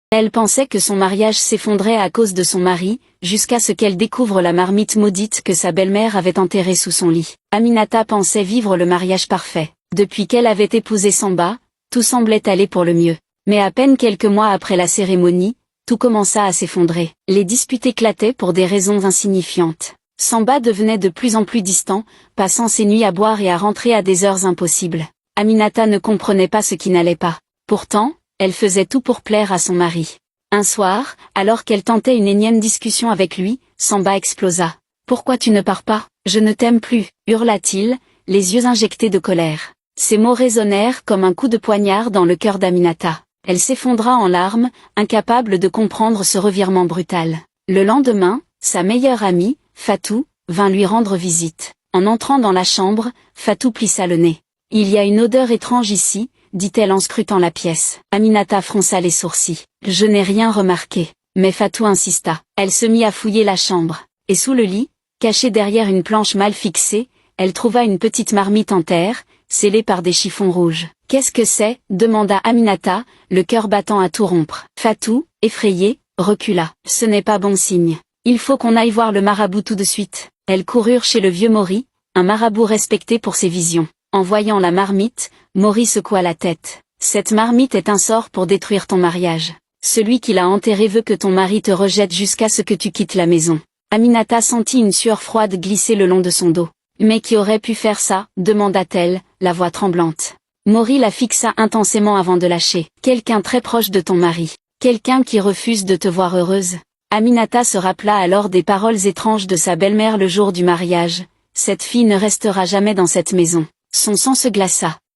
Elle pensait que son mariage s'effondrait à cause de son mari, jusqu'à ce qu'elle découvre la marmite maudite que sa belle-mère avait enterrée sous son lit. Aminata pensait vivre le mariage parfait. Depuis qu'elle avait épousé Samba, tout semblait aller pour le mieux. Mais à peine quelques mois après la cérémonie, tout commença à s'effondrer. Les disputes éclataient pour des raisons insignifiantes. Samba devenait de plus en plus distant, passant ses nuits à boire et à rentrer à des heures impossibles. Aminata ne comprenait pas ce qui n'allait pas. Pourtant, elle faisait tout pour plaire à son mari. Un soir, alors qu'elle tentait une énième discussion avec lui, Samba explosa. « Pourquoi tu ne pars pas? Je ne t'aime plus » hurla-t-il, les yeux injectés de colère. Ces mots résonnèrent comme un coup de poignard dans le cœur d'Aminata. Elle s'effondra en larmes, incapable de comprendre ce revirement brutal. Le lendemain, sa meilleure amie, Fatou, vint lui rendre visite. En entrant dans la chambre, Fatou plissa le nez. « Il y a une odeur étrange ici », dit-elle en scrutant la pièce. Aminata fronça les sourcils. « Je n'ai rien remarqué. » Mais Fatou insista. Elle se mit à fouiller la chambre. Et sous le lit, cachée derrière une planche mal fixée, elle trouva une petite marmite en terre, scellée par des chiffons rouges. « Qu'est-ce que c'est » demanda Aminata, le cœur battant à tout rompre. Fatou, effrayée, recula. « Ce n'est pas bon signe. Il faut qu'on aille voir le marabout tout de suite. » Elles coururent chez le vieux Mori, un marabout respecté pour ses visions. En voyant la marmite, Mori secoua la tête. « Cette marmite est un sort pour détruire ton mariage. Celui qui l'a enterré veut que ton mari te rejette jusqu'à ce que tu quittes la maison. » Aminata sentit une sueur froide glisser le long de son dos. « Mais qui aurait pu faire ça ?» demanda-t-elle, la voix tremblante. Mori la fixa intensément avant de lâcher. « Quelqu'un très proche de ton mari. Quelqu'un qui refuse de te voir heureuse. » Aminata se rappela alors des paroles étranges de sa belle-mère le jour du mariage. « Cette fille ne restera jamais dans cette maison. » Son sang se glaça.